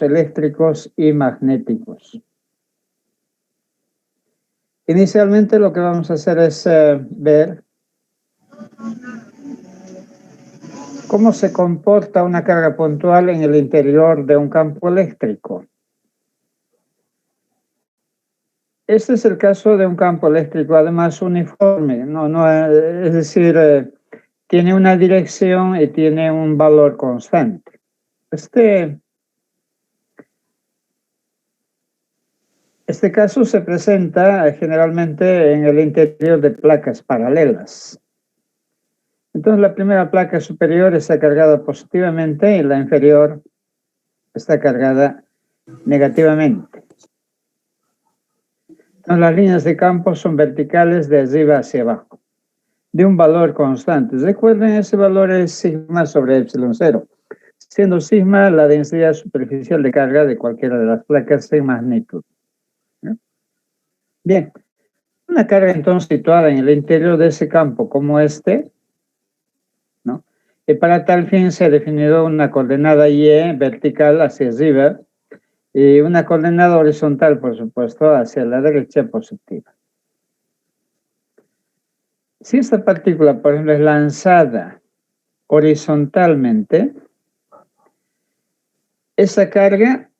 eléctricos y magnéticos. Inicialmente lo que vamos a hacer es ver cómo se comporta una carga puntual en el interior de un campo eléctrico. Este es el caso de un campo eléctrico, además uniforme, es decir, tiene una dirección y tiene un valor constante. Este caso se presenta generalmente en el interior de placas paralelas. Entonces la primera placa superior está cargada positivamente y la inferior está cargada negativamente. Entonces las líneas de campo son verticales de arriba hacia abajo, de un valor constante. Recuerden, ese valor es sigma sobre epsilon 0, siendo sigma la densidad superficial de carga de cualquiera de las placas en magnitud. Bien, una carga entonces situada en el interior de ese campo como este, ¿no? Y para tal fin se ha definido una coordenada y vertical hacia arriba y una coordenada horizontal, por supuesto, hacia la derecha positiva. Si esta partícula, por ejemplo, es lanzada horizontalmente, esa carga,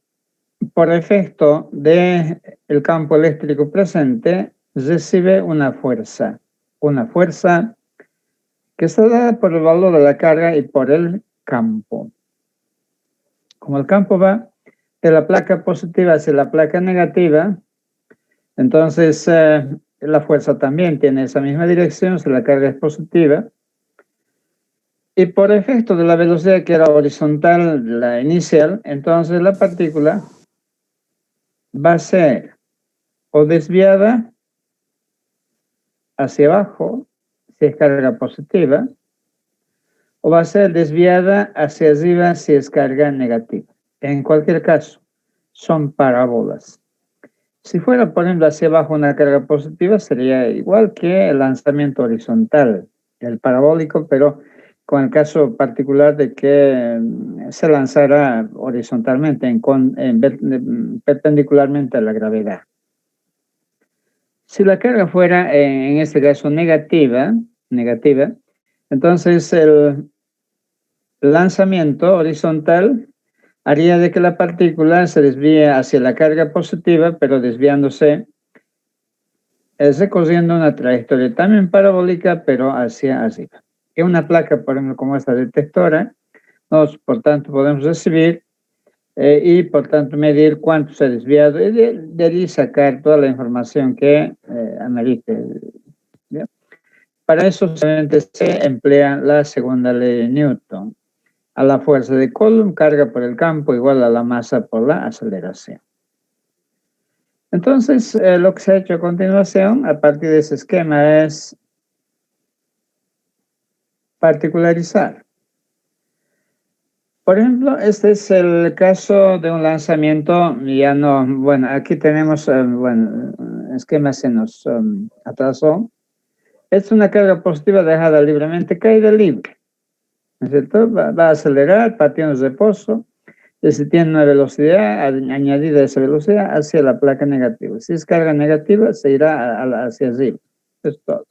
por efecto del campo eléctrico presente, recibe una fuerza que está dada por el valor de la carga y por el campo. Como el campo va de la placa positiva hacia la placa negativa, entonces la fuerza también tiene esa misma dirección si la carga es positiva. Y por efecto de la velocidad que era horizontal, la inicial, entonces la partícula va a ser o desviada hacia abajo, si es carga positiva, o va a ser desviada hacia arriba si es carga negativa. En cualquier caso, son parábolas. Si fuera, por ejemplo, hacia abajo una carga positiva, sería igual que el lanzamiento horizontal, el parabólico, pero con el caso particular de que se lanzara horizontalmente, perpendicularmente a la gravedad. Si la carga fuera, en este caso, negativa, entonces el lanzamiento horizontal haría de que la partícula se desvíe hacia la carga positiva, pero desviándose, recorriendo una trayectoria también parabólica, pero hacia arriba. En una placa, por ejemplo, como esta detectora, por tanto, podemos recibir y, por tanto, medir cuánto se ha desviado y de allí sacar toda la información que amerite. ¿Bien? Para eso solamente se emplea la segunda ley de Newton. A la fuerza de Coulomb, carga por el campo igual a la masa por la aceleración. Entonces, lo que se ha hecho a continuación, a partir de ese esquema, es particularizar. Por ejemplo, este es el caso de un lanzamiento, aquí tenemos, el esquema se nos atrasó. Es una carga positiva dejada libremente, caída libre, ¿no es cierto? Va a acelerar, partiendo de reposo, y si tiene una velocidad añadida a esa velocidad hacia la placa negativa. Si es carga negativa, se irá hacia arriba. Eso es todo.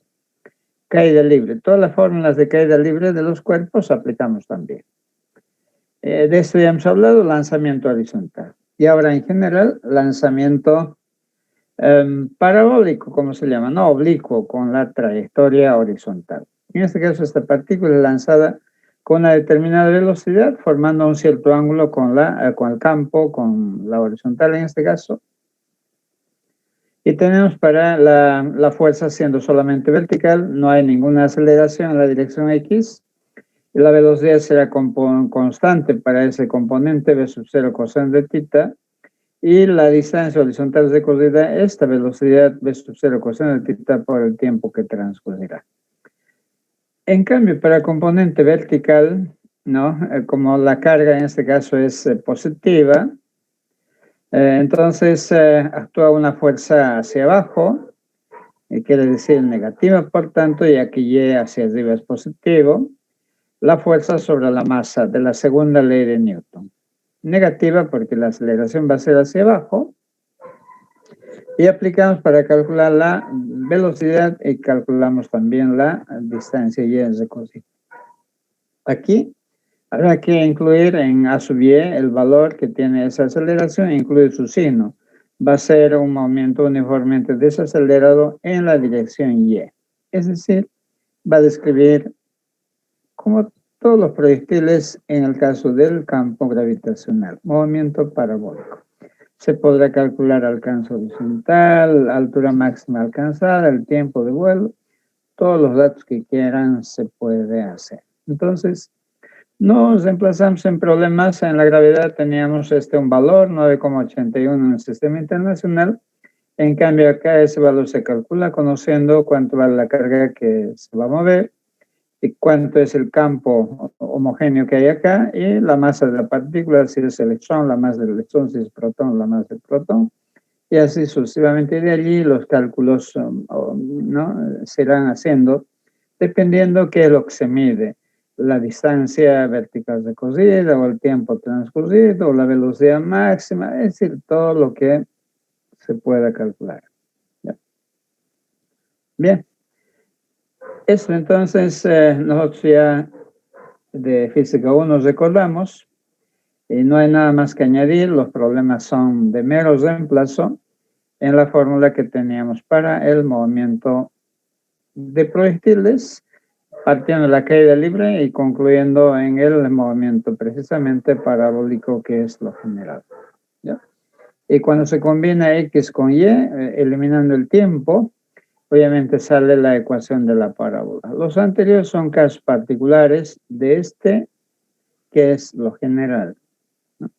Caída libre. Todas las fórmulas de caída libre de los cuerpos aplicamos también. De esto ya hemos hablado, lanzamiento horizontal. Y ahora, en general, lanzamiento parabólico, como se llama, no oblicuo, con la trayectoria horizontal. En este caso, esta partícula es lanzada con una determinada velocidad, formando un cierto ángulo con el campo, con la horizontal en este caso. Y tenemos para la fuerza siendo solamente vertical, no hay ninguna aceleración en la dirección X. Y la velocidad será constante para ese componente v sub 0 coseno de θ. Y la distancia horizontal recorrida, esta velocidad v sub 0 coseno de θ por el tiempo que transcurrirá. En cambio, para el componente vertical, ¿no? Como la carga en este caso es positiva, entonces actúa una fuerza hacia abajo, quiere decir negativa, por tanto, y aquí Y hacia arriba es positivo, la fuerza sobre la masa de la segunda ley de Newton. negativa porque la aceleración va a ser hacia abajo. Y aplicamos para calcular la velocidad y calculamos también la distancia y recorrido. Aquí habrá que incluir en A sub y el valor que tiene esa aceleración, incluye su signo. Va a ser un movimiento uniformemente desacelerado en la dirección Y. Es decir, va a describir como todos los proyectiles en el caso del campo gravitacional, movimiento parabólico. Se podrá calcular alcance horizontal, altura máxima alcanzada, el tiempo de vuelo, todos los datos que quieran se puede hacer. Entonces, nos emplazamos en problemas. En la gravedad teníamos un valor 9,81 en el sistema internacional. En cambio, acá ese valor se calcula conociendo cuánto vale la carga que se va a mover y cuánto es el campo homogéneo que hay acá y la masa de la partícula, si es electrón, la masa del electrón, si es protón, la masa del protón, y así sucesivamente. De allí los cálculos ¿no? se irán haciendo dependiendo qué es lo que se mide, la distancia vertical recorrida o el tiempo transcurrido o la velocidad máxima, es decir, todo lo que se pueda calcular. ¿Ya? Bien. Eso entonces nosotros ya de física 1 recordamos y no hay nada más que añadir, los problemas son de mero reemplazo en la fórmula que teníamos para el movimiento de proyectiles, partiendo de la caída libre y concluyendo en el movimiento precisamente parabólico que es lo general. ¿Ya? Y cuando se combina X con Y, eliminando el tiempo, obviamente sale la ecuación de la parábola. Los anteriores son casos particulares de que es lo general. ¿No?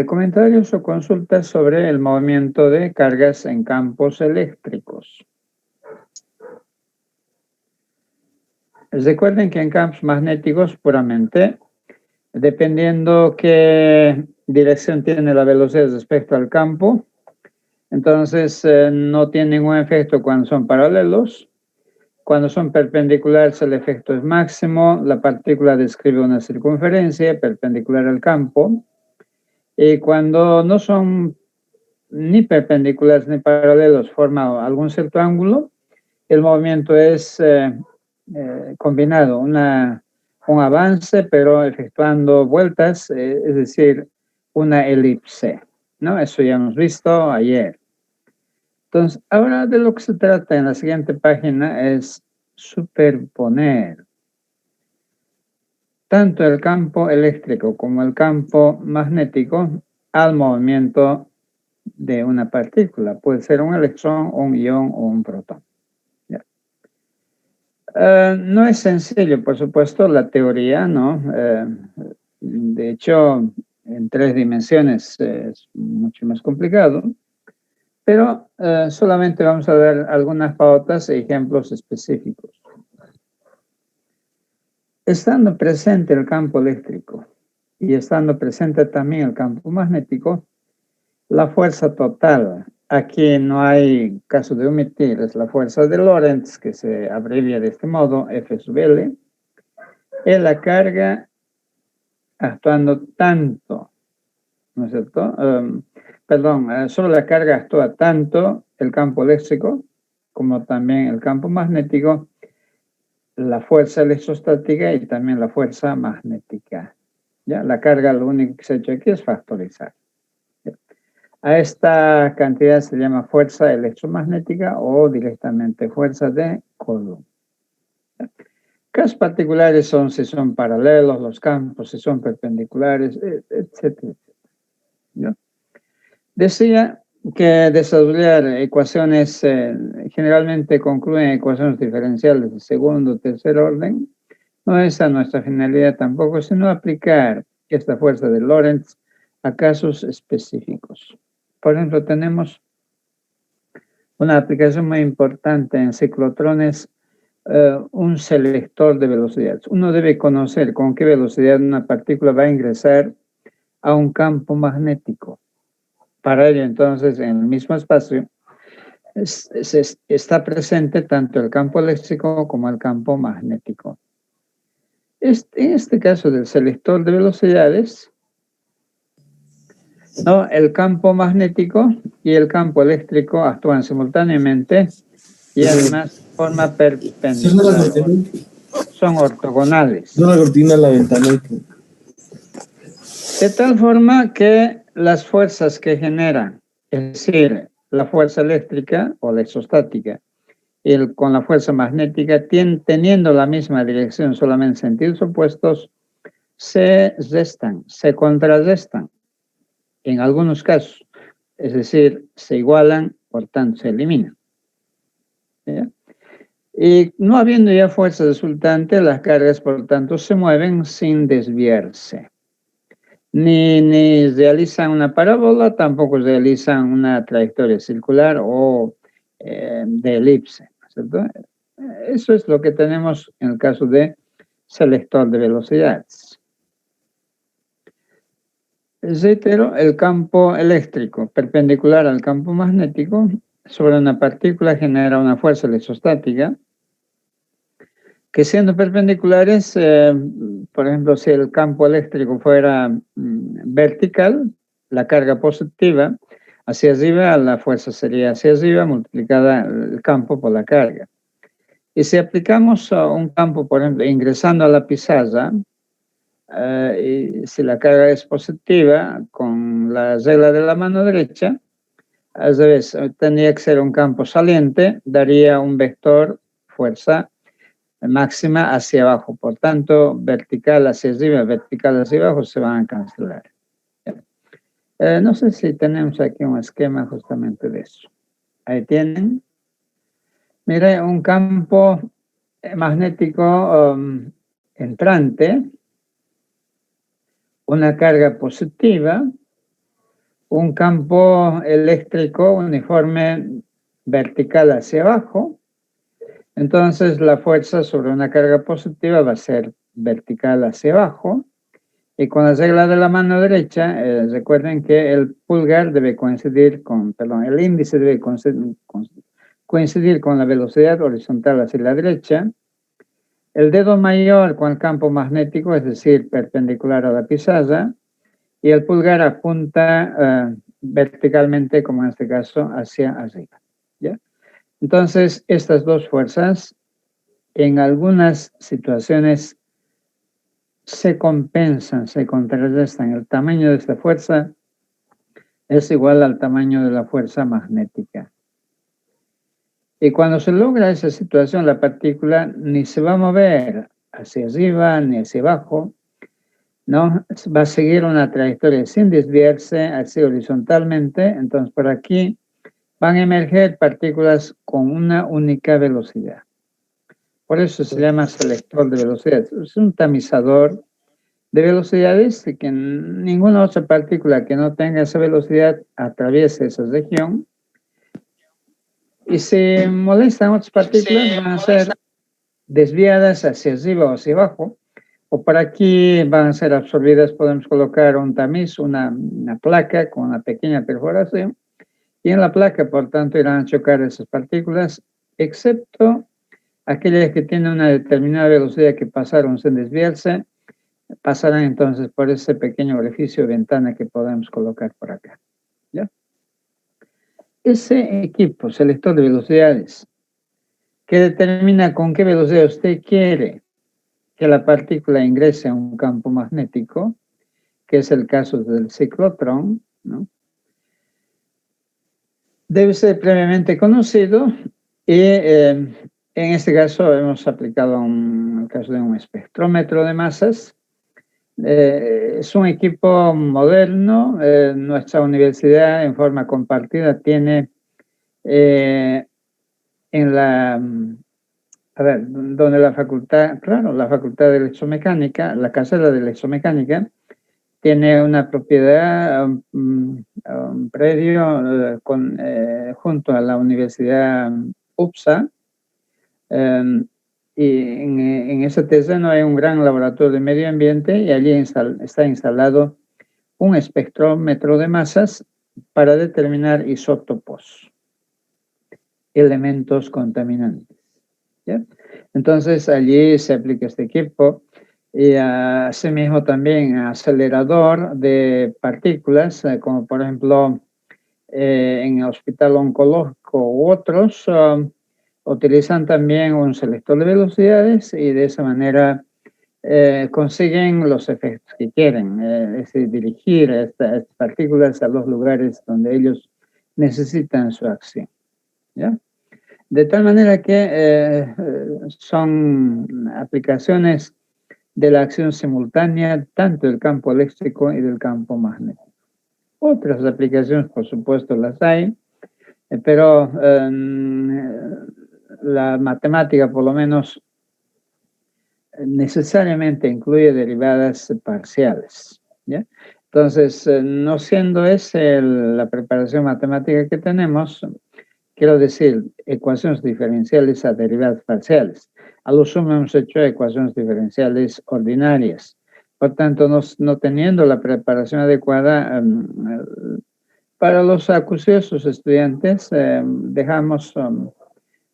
Comentarios o consultas sobre el movimiento de cargas en campos eléctricos. Recuerden que en campos magnéticos puramente, dependiendo qué dirección tiene la velocidad respecto al campo, entonces no tiene ningún efecto cuando son paralelos. Cuando son perpendiculares el efecto es máximo, la partícula describe una circunferencia perpendicular al campo, y cuando no son ni perpendiculares ni paralelos, forma algún cierto ángulo, el movimiento es combinado, un avance, pero efectuando vueltas, es decir, una elipse, ¿no? Eso ya hemos visto ayer. Entonces, ahora de lo que se trata en la siguiente página es superponer tanto el campo eléctrico como el campo magnético al movimiento de una partícula. Puede ser un electrón, un ion o un protón. No es sencillo, por supuesto, la teoría, ¿no? De hecho, en 3 dimensiones es mucho más complicado, pero solamente vamos a ver algunas pautas e ejemplos específicos. Estando presente el campo eléctrico y estando presente también el campo magnético, la fuerza total, aquí no hay caso de omitir, es la fuerza de Lorentz, que se abrevia de este modo, F sub L, es la carga actuando tanto, ¿no es cierto? Solo la carga actúa tanto el campo eléctrico como también el campo magnético, la fuerza electrostática y también la fuerza magnética. ¿Ya? La carga lo único que se ha hecho aquí es factorizar. A esta cantidad se llama fuerza electromagnética o directamente fuerza de Coulomb. Casos particulares son si son paralelos los campos, si son perpendiculares, etcétera. ¿Ya? Decía que desarrollar ecuaciones generalmente concluyen ecuaciones diferenciales de segundo o tercer orden. No es a nuestra finalidad tampoco, sino aplicar esta fuerza de Lorentz a casos específicos. Por ejemplo, tenemos una aplicación muy importante en ciclotrones, un selector de velocidades. Uno debe conocer con qué velocidad una partícula va a ingresar a un campo magnético. Para ello, entonces, en el mismo espacio, está presente tanto el campo eléctrico como el campo magnético. En este caso del selector de velocidades, ¿no? El campo magnético y el campo eléctrico actúan simultáneamente y además de forma Cierra la perpendicular. cortina. Son ortogonales. Cierra la cortina, la ventana. De tal forma que las fuerzas que generan, es decir, la fuerza eléctrica o la exostática, y con la fuerza magnética, teniendo la misma dirección, solamente en sentidos opuestos, se restan, se contrarrestan en algunos casos. Es decir, se igualan, por tanto, se eliminan. ¿Ya? Y no habiendo ya fuerza resultante, las cargas, por tanto, se mueven sin desviarse. Ni realizan una parábola, tampoco realizan una trayectoria circular o de elipse, ¿cierto? Eso es lo que tenemos en el caso de selector de velocidades. Reitero, el campo eléctrico perpendicular al campo magnético sobre una partícula genera una fuerza electrostática que, siendo perpendiculares, por ejemplo, si el campo eléctrico fuera vertical, la carga positiva hacia arriba, la fuerza sería hacia arriba multiplicada el campo por la carga. Y si aplicamos un campo, por ejemplo, ingresando a la pizarra, y si la carga es positiva, con la regla de la mano derecha, al revés, tendría que ser un campo saliente, daría un vector fuerza máxima hacia abajo. Por tanto, vertical hacia arriba, vertical hacia abajo se van a cancelar. No sé si tenemos aquí un esquema justamente de eso. Ahí tienen. Mire, un campo magnético entrante, una carga positiva, un campo eléctrico uniforme vertical hacia abajo. Entonces, la fuerza sobre una carga positiva va a ser vertical hacia abajo. Y con la regla de la mano derecha, recuerden que el pulgar debe coincidir con, perdón, el índice debe coincidir con la velocidad horizontal hacia la derecha. El dedo mayor con el campo magnético, es decir, perpendicular a la pizarra. Y el pulgar apunta verticalmente, como en este caso, hacia arriba. ¿Ya? Entonces, estas dos fuerzas, en algunas situaciones, se compensan, se contrarrestan. El tamaño de esta fuerza es igual al tamaño de la fuerza magnética. Y cuando se logra esa situación, la partícula ni se va a mover hacia arriba ni hacia abajo, ¿no? Va a seguir una trayectoria sin desviarse así horizontalmente. Entonces, por aquí van a emerger partículas con una única velocidad. Por eso se llama selector de velocidades. Es un tamizador de velocidades y que ninguna otra partícula que no tenga esa velocidad atraviese esa región. Y si molestan otras partículas, van a ser desviadas hacia arriba o hacia abajo. O por aquí van a ser absorbidas, podemos colocar un tamiz, una placa con una pequeña perforación. Y en la placa, por tanto, irán a chocar esas partículas, excepto aquellas que tienen una determinada velocidad que pasaron sin desviarse, pasarán entonces por ese pequeño orificio o ventana que podemos colocar por acá. ¿Ya? Ese equipo selector de velocidades que determina con qué velocidad usted quiere que la partícula ingrese a un campo magnético, que es el caso del ciclotrón, ¿no? Debe ser previamente conocido y en este caso hemos aplicado el caso de un espectrómetro de masas. Es un equipo moderno. Nuestra universidad en forma compartida tiene en la, a ver, donde la facultad, claro, la facultad de electromecánica, la carrera de electromecánica, tiene una propiedad, un predio junto a la Universidad UPSA, y en ese terreno hay un gran laboratorio de medio ambiente y allí está instalado un espectrómetro de masas para determinar isótopos, elementos contaminantes. ¿Ya? Entonces allí se aplica este equipo y asimismo también acelerador de partículas, como por ejemplo en el hospital oncológico u otros, utilizan también un selector de velocidades y de esa manera consiguen los efectos que quieren, es decir, dirigir estas partículas a los lugares donde ellos necesitan su acción, ¿ya? De tal manera que son aplicaciones de la acción simultánea tanto del campo eléctrico y del campo magnético. Otras aplicaciones, por supuesto, las hay, pero la matemática, por lo menos, necesariamente incluye derivadas parciales, ¿ya? Entonces, no siendo esa la preparación matemática que tenemos, quiero decir, ecuaciones diferenciales a derivadas parciales. A lo sumo hemos hecho ecuaciones diferenciales ordinarias. Por tanto, no teniendo la preparación adecuada, para los acuciosos estudiantes, dejamos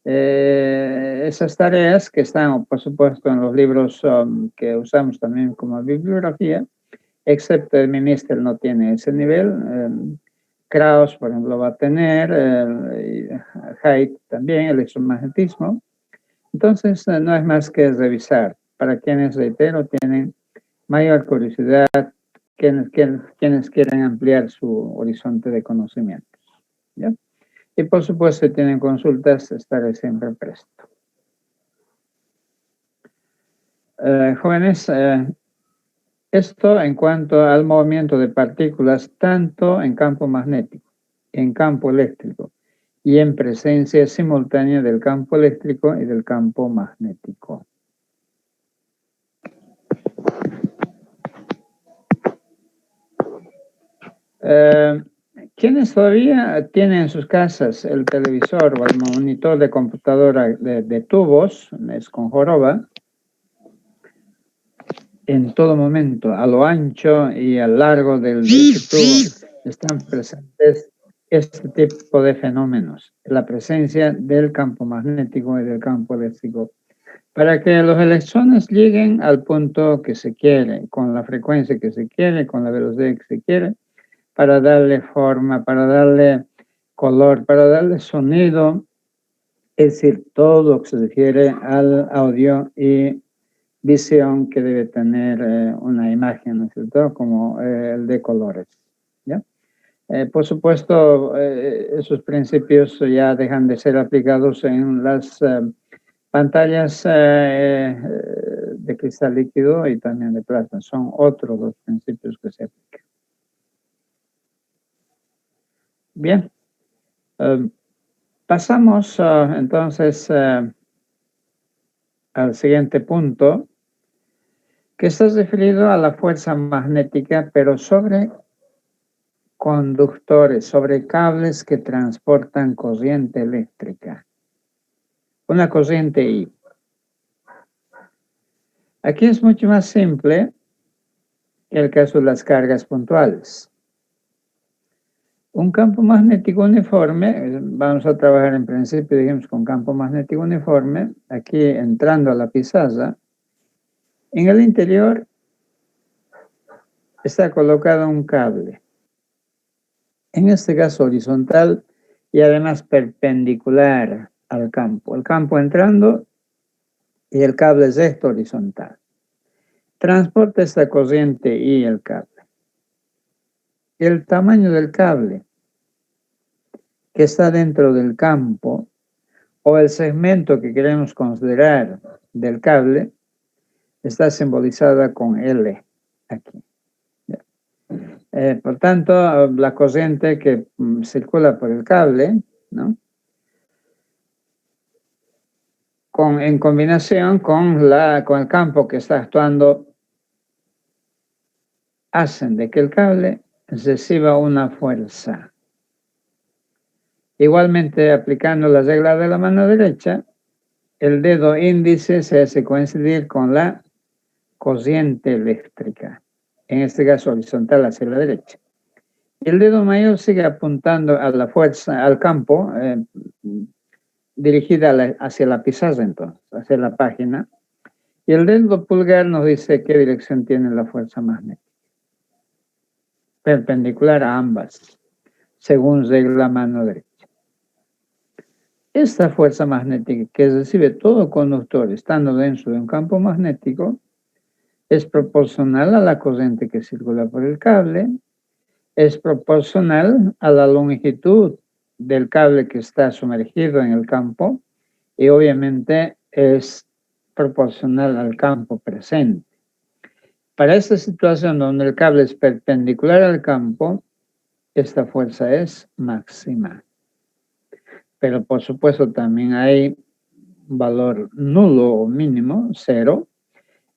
esas tareas que están, por supuesto, en los libros que usamos también como bibliografía, excepto el Minister no tiene ese nivel. Krauss, por ejemplo, va a tener, Haidt también, el electromagnetismo. Entonces, no es más que revisar. Para quienes, reitero, tienen mayor curiosidad, quienes quieren ampliar su horizonte de conocimientos, ¿ya? Y por supuesto, si tienen consultas, estaré siempre presto. Jóvenes, esto en cuanto al movimiento de partículas, tanto en campo magnético, en campo eléctrico, y en presencia simultánea del campo eléctrico y del campo magnético. ¿Quiénes todavía tienen en sus casas el televisor o el monitor de computadora de tubos, es con joroba? En todo momento, a lo ancho y a lo largo de ese tubo, están presentes este tipo de fenómenos, la presencia del campo magnético y del campo eléctrico, para que los electrones lleguen al punto que se quiere, con la frecuencia que se quiere, con la velocidad que se quiere, para darle forma, para darle color, para darle sonido, es decir, todo lo que se refiere al audio y visión que debe tener una imagen, ¿no es cierto?, como el de colores, ¿ya? Por supuesto, esos principios ya dejan de ser aplicados en las pantallas de cristal líquido y también de plasma. Son otros los principios que se aplican. Bien. Pasamos entonces al siguiente punto, que está referido a la fuerza magnética, pero sobre conductores, sobre cables que transportan corriente eléctrica. Una corriente I. Aquí es mucho más simple que el caso de las cargas puntuales. Un campo magnético uniforme, vamos a trabajar en principio, digamos, con campo magnético uniforme, aquí entrando a la pizarra, en el interior está colocado un cable, en este caso horizontal y además perpendicular al campo. El campo entrando y el cable es recto horizontal. Transporta esta corriente y el cable. El tamaño del cable que está dentro del campo o el segmento que queremos considerar del cable está simbolizada con L aquí. Por tanto, la corriente que circula por el cable, ¿no?, en combinación con el campo que está actuando, hacen de que el cable reciba una fuerza. Igualmente, aplicando la regla de la mano derecha, el dedo índice se hace coincidir con la corriente eléctrica, en este caso horizontal hacia la derecha. El dedo mayor sigue apuntando a la fuerza, al campo, dirigida hacia la pizarra entonces, hacia la página, Y el dedo pulgar nos dice qué dirección tiene la fuerza magnética. Perpendicular a ambas, según regla mano derecha. Esta fuerza magnética que recibe todo conductor estando dentro de un campo magnético es proporcional a la corriente que circula por el cable, es proporcional a la longitud del cable que está sumergido en el campo y obviamente es proporcional al campo presente. Para esta situación donde el cable es perpendicular al campo, esta fuerza es máxima. Pero por supuesto también hay un valor nulo o mínimo, 0,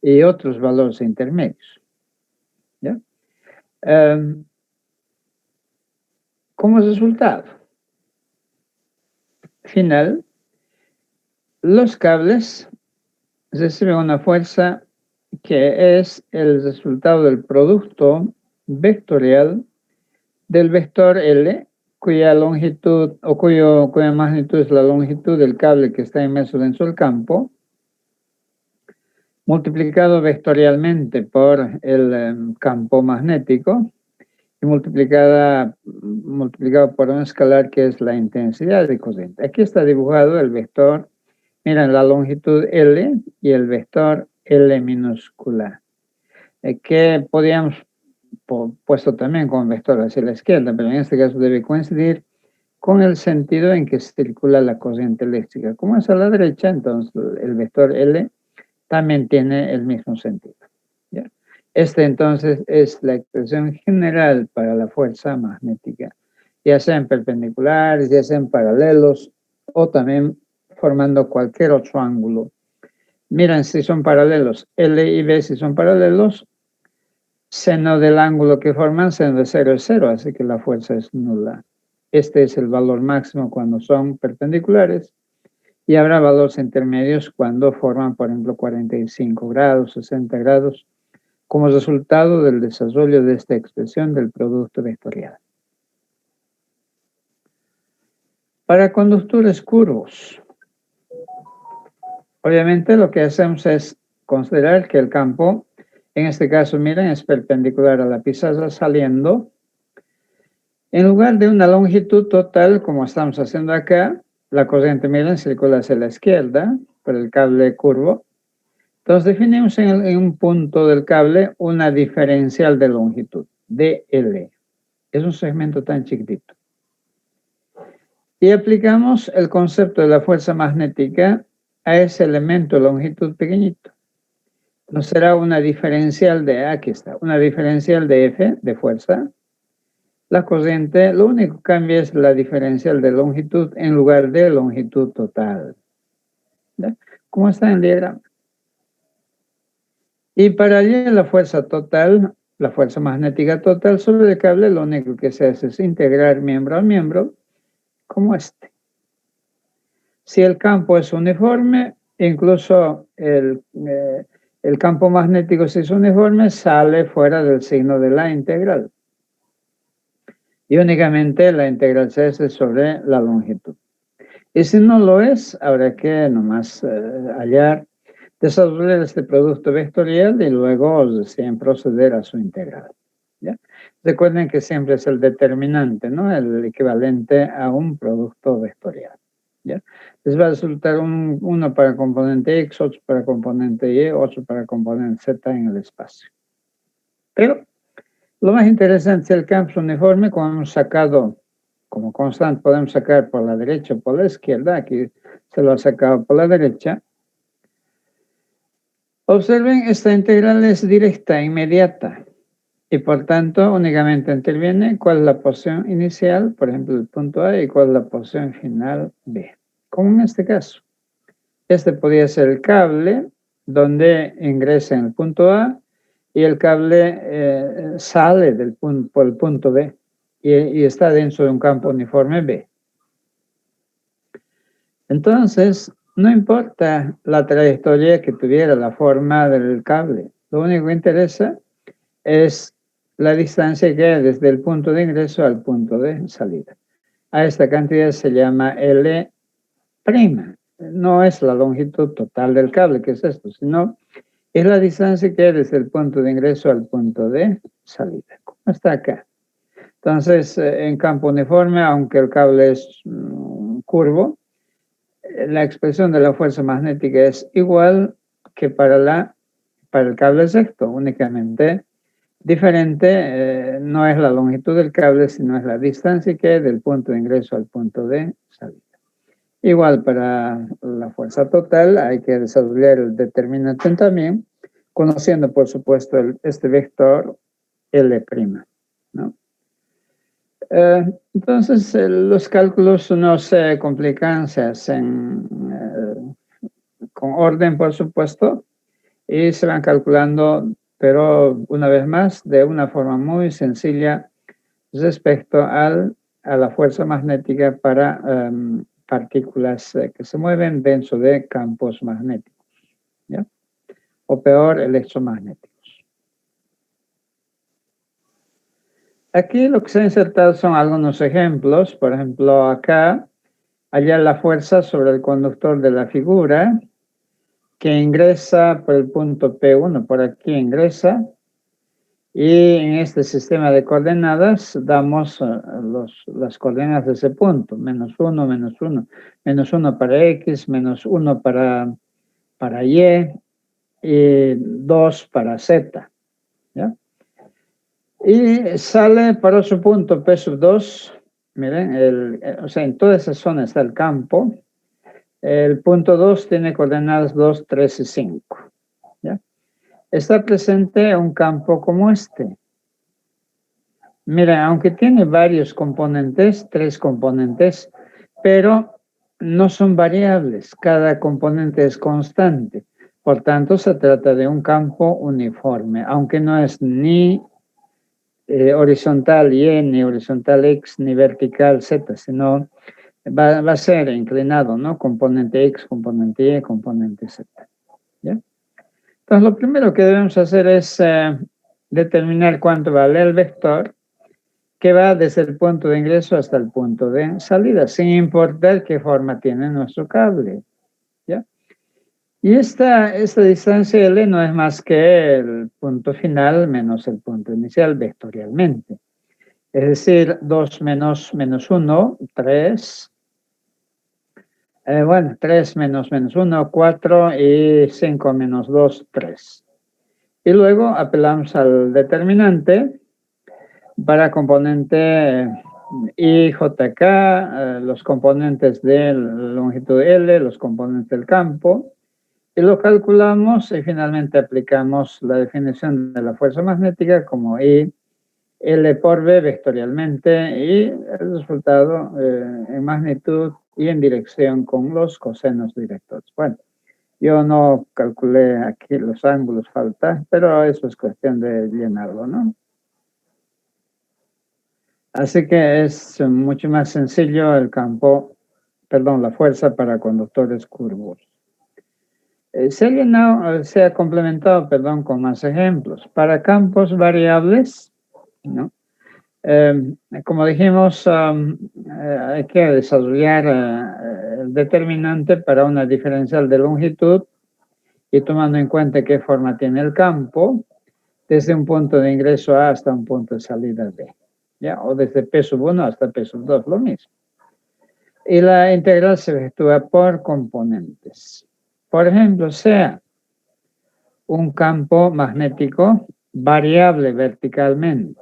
y otros valores intermedios. ¿Ya? Como resultado final, los cables reciben una fuerza que es el resultado del producto vectorial del vector L, cuya longitud o cuya magnitud es la longitud del cable que está inmerso dentro del campo, multiplicado vectorialmente por el campo magnético y multiplicado por un escalar que es la intensidad de corriente. Aquí está dibujado el vector, miren, la longitud L y el vector L minúscula, que podíamos puesto también con vector hacia la izquierda, pero en este caso debe coincidir con el sentido en que circula la corriente eléctrica. Como es a la derecha, entonces el vector L también tiene el mismo sentido. ¿Ya? Este entonces es la expresión general para la fuerza magnética, ya sean perpendiculares, ya sean paralelos o también formando cualquier otro ángulo. Miren, si son paralelos, L y B si son paralelos, seno del ángulo que forman, seno de 0 es 0, así que la fuerza es nula. Este es el valor máximo cuando son perpendiculares y habrá valores intermedios cuando forman, por ejemplo, 45 grados, 60 grados, como resultado del desarrollo de esta expresión del producto vectorial. Para conductores curvos, obviamente lo que hacemos es considerar que el campo, en este caso, miren, es perpendicular a la pizarra saliendo. En lugar de una longitud total, como estamos haciendo acá, la corriente, miren, circula hacia la izquierda por el cable curvo. Entonces definimos en un punto del cable una diferencial de longitud, dL. Es un segmento tan chiquitito. Y aplicamos el concepto de la fuerza magnética a ese elemento de longitud pequeñito. Entonces será una diferencial de, aquí está, una diferencial de F, de fuerza. La corriente, lo único que cambia es la diferencial de longitud en lugar de longitud total. ¿Ya? ¿Cómo está en el diagrama? Y para hallar la fuerza total, la fuerza magnética total sobre el cable, lo único que se hace es integrar miembro a miembro, como este. Si el campo es uniforme, incluso el campo magnético, si es uniforme, sale fuera del signo de la integral. Y únicamente la integral se hace sobre la longitud. Y si no lo es, habrá que nomás hallar, desarrollar este producto vectorial y luego recién proceder a su integral. ¿Ya? Recuerden que siempre es el determinante, ¿no? El equivalente a un producto vectorial. ¿Ya? Les va a resultar uno para componente X, otro para componente Y, otro para componente Z en el espacio. Pero lo más interesante es el campo uniforme, como hemos sacado como constante, podemos sacar por la derecha o por la izquierda. Aquí se lo ha sacado por la derecha. Observen, esta integral es directa, inmediata. Y por tanto, únicamente interviene cuál es la posición inicial, por ejemplo, el punto A, y cuál es la posición final B. Como en este caso. Este podría ser el cable donde ingresa en el punto A y el cable sale por el punto B y está dentro de un campo uniforme B. Entonces, no importa la trayectoria que tuviera, la forma del cable. Lo único que interesa es la distancia que hay desde el punto de ingreso al punto de salida. A esta cantidad se llama L'. no es la longitud total del cable, que es esto, sino es la distancia que hay desde el punto de ingreso al punto de salida, como está acá. Entonces, en campo uniforme, aunque el cable es curvo, la expresión de la fuerza magnética es igual que para el cable recto, únicamente diferente no es la longitud del cable, sino es la distancia que hay del punto de ingreso al punto de salida. Igual para la fuerza total hay que desarrollar el determinante también, conociendo por supuesto este vector L', ¿no? Entonces los cálculos no se complican, se hacen con orden por supuesto y se van calculando, pero una vez más de una forma muy sencilla respecto a la fuerza magnética para partículas que se mueven dentro de campos magnéticos, ¿ya? O peor, electromagnéticos. Aquí lo que se ha insertado son algunos ejemplos. Por ejemplo, acá, hallar la fuerza sobre el conductor de la figura que ingresa por el punto P1, por aquí ingresa, y en este sistema de coordenadas damos las coordenadas de ese punto, -1, -1, -1 para X, -1 para Y, y 2 para Z, ¿ya? Y sale para su punto P2, miren, o sea, en toda esa zona está el campo. El punto 2 tiene coordenadas 2, 3 y 5, ¿ya? Está presente un campo como este. Mira, aunque tiene varios componentes, 3 componentes, pero no son variables, cada componente es constante. Por tanto, se trata de un campo uniforme, aunque no es ni horizontal Y, ni horizontal X, ni vertical Z, sino va a ser inclinado, ¿no? Componente X, componente Y, componente Z, ¿ya? Entonces, lo primero que debemos hacer es determinar cuánto vale el vector que va desde el punto de ingreso hasta el punto de salida, sin importar qué forma tiene nuestro cable, ¿ya? Y esta distancia L no es más que el punto final menos el punto inicial vectorialmente. Es decir, 2 menos 1, 3. Bueno, 3 menos 1, 4 y 5 menos 2, 3. Y luego apelamos al determinante para componente I, J, K, los componentes de longitud L, los componentes del campo, y lo calculamos y finalmente aplicamos la definición de la fuerza magnética como I, L por B vectorialmente y el resultado en magnitud y en dirección con los cosenos directos. Bueno, yo no calculé aquí los ángulos, falta, pero eso es cuestión de llenarlo, ¿no? Así que es mucho más sencillo el campo, perdón, la fuerza para conductores curvos. Se ha llenado, se ha complementado, perdón, con más ejemplos. Para campos variables, ¿no? Como dijimos, hay que desarrollar el determinante para una diferencial de longitud y tomando en cuenta qué forma tiene el campo, desde un punto de ingreso A hasta un punto de salida B, ¿ya? O desde P1 hasta P2, lo mismo. Y la integral se efectúa por componentes. Por ejemplo, sea un campo magnético variable verticalmente,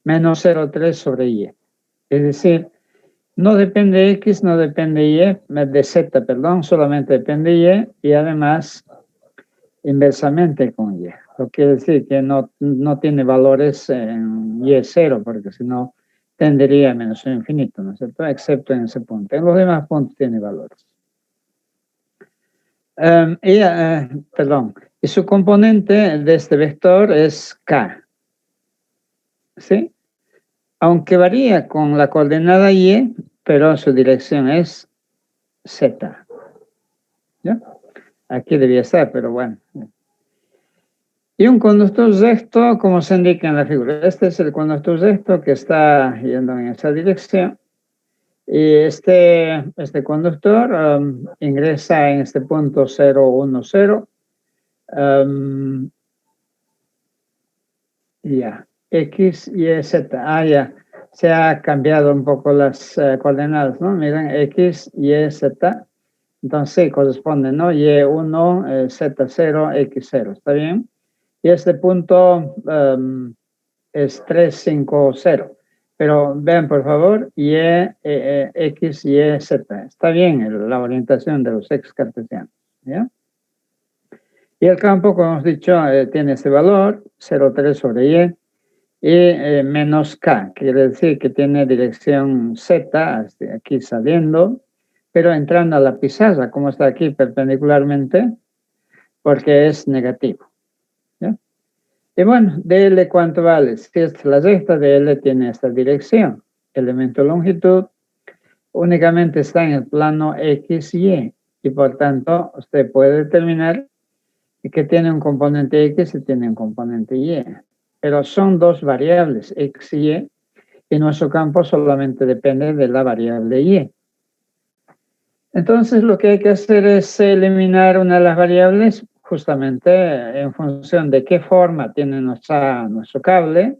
menos 0,3 sobre Y. Es decir, no depende X, no depende Y, de Z, perdón, solamente depende Y y además inversamente con Y. Lo quiere decir que no tiene valores en Y0, porque si no tendería a menos infinito, ¿no es cierto? Excepto en ese punto. En los demás puntos tiene valores. Perdón, y su componente de este vector es K, ¿sí? Aunque varía con la coordenada Y, pero su dirección es Z, ¿ya? Aquí debía estar, pero bueno. Y un conductor recto, como se indica en la figura. Este es el conductor recto que está yendo en esa dirección. Y este conductor ingresa en este punto 010. Ya, X, Y, Z. Ya. Se ha cambiado un poco las coordenadas, ¿no? Miren, X, Y, Z. Entonces sí, corresponde, ¿no? Y1, Z0, X0. ¿Está bien? Y este punto es 350. Pero vean, por favor, X, Y, Z. Está bien la orientación de los ejes cartesianos. ¿Ya? Y el campo, como hemos dicho, tiene ese valor, 0,3 sobre Y. Y menos K, quiere decir que tiene dirección Z, aquí saliendo, pero entrando a la pizarra, como está aquí perpendicularmente, porque es negativo. ¿Ya? Y bueno, DL cuánto vale. Si es la recta, DL tiene esta dirección. Elemento longitud únicamente está en el plano X, Y, y por tanto usted puede determinar que tiene un componente X y tiene un componente Y. Pero son dos variables, X y Y, y nuestro campo solamente depende de la variable Y. Entonces lo que hay que hacer es eliminar una de las variables justamente en función de qué forma tiene nuestro cable.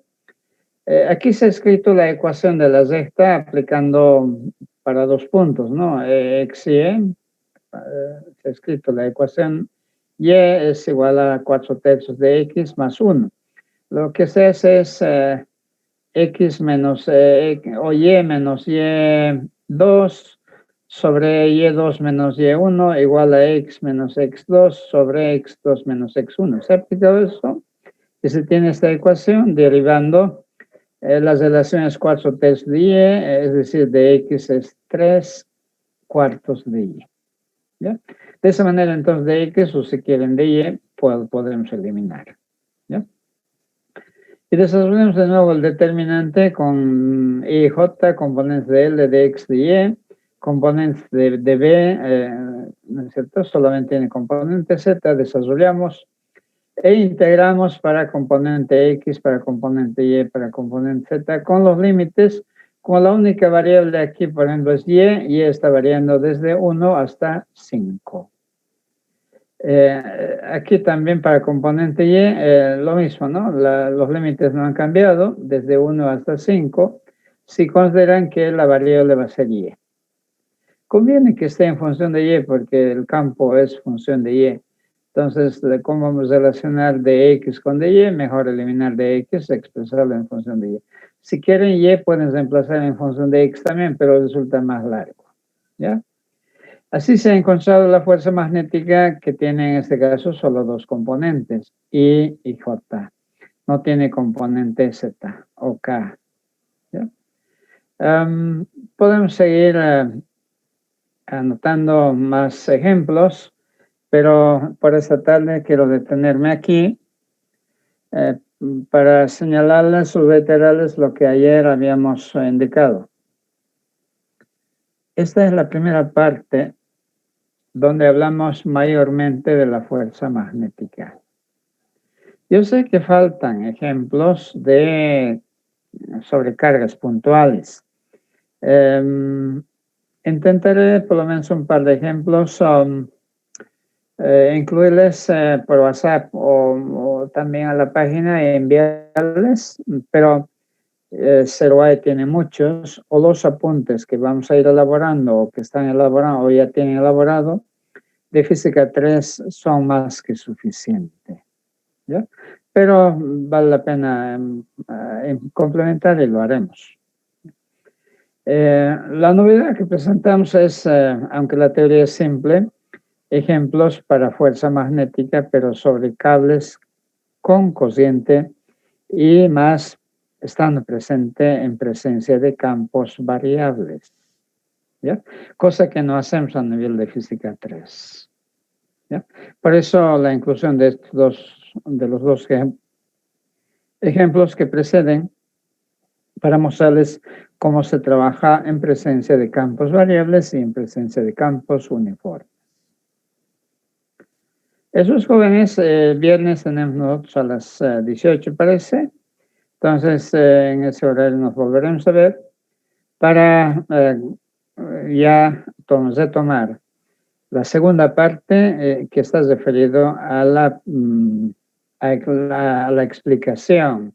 Aquí se ha escrito la ecuación de la recta aplicando para dos puntos, ¿no? X y Y. Se ha escrito la ecuación Y es igual a 4/3 de X más 1. Lo que se hace es X menos o Y menos Y2 sobre Y2 menos Y1 igual a X menos X2 sobre X2 menos X1. ¿Se ha aplicado eso? Y se tiene esta ecuación derivando las relaciones 4/3 de Y, es decir, de X es 3/4 de Y. ¿Ya? De esa manera, entonces, de X, o si quieren de Y, podremos eliminar. ¿Ya? Y desarrollamos de nuevo el determinante con I y J, componentes de L, de X, de Y, componentes de B, ¿no es cierto? Solamente tiene componente Z, desarrollamos e integramos para componente X, para componente Y, para componente Z, con los límites, como la única variable aquí, por ejemplo, es Y está variando desde 1 hasta 5. Aquí también para componente Y, lo mismo, ¿no? Los límites no han cambiado, desde 1 hasta 5, si consideran que la variable va a ser Y. Conviene que esté en función de Y porque el campo es función de Y. Entonces, ¿cómo vamos a relacionar de X con de Y? Mejor eliminar de X, expresarlo en función de Y. Si quieren Y, pueden reemplazar en función de X también, pero resulta más largo. ¿Ya? Así se ha encontrado la fuerza magnética que tiene en este caso solo dos componentes, I y J. No tiene componente Z o K. ¿Ya? Podemos seguir anotando más ejemplos, pero por esta tarde quiero detenerme aquí para señalarles o reiterarles lo que ayer habíamos indicado. Esta es la primera parte donde hablamos mayormente de la fuerza magnética. Yo sé que faltan ejemplos de sobrecargas puntuales. Intentaré por lo menos un par de ejemplos, incluirles por WhatsApp o también a la página y enviarles, pero Zeroae tiene muchos, o los apuntes que vamos a ir elaborando o que están elaborando o ya tienen elaborado, de Física 3 son más que suficientes. ¿Ya? Pero vale la pena complementar y lo haremos. La novedad que presentamos es, aunque la teoría es simple, ejemplos para fuerza magnética, pero sobre cables con cociente y más estando presente en presencia de campos variables. ¿Ya? Cosa que no hacemos a nivel de Física 3. ¿Ya? Por eso la inclusión de los dos ejemplos que preceden para mostrarles cómo se trabaja en presencia de campos variables y en presencia de campos uniformes. Esos jóvenes, viernes tenemos nosotros a las 18, parece. Entonces, en ese horario nos volveremos a ver para ya retomar la segunda parte que está referido a la explicación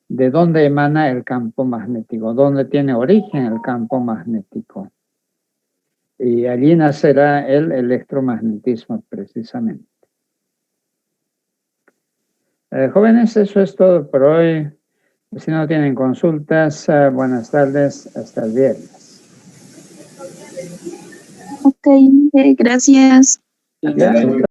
de dónde emana el campo magnético, dónde tiene origen el campo magnético. Y allí nacerá el electromagnetismo precisamente. Jóvenes, eso es todo por hoy. Si no tienen consultas, buenas tardes, hasta el viernes. Ok, gracias. Ya.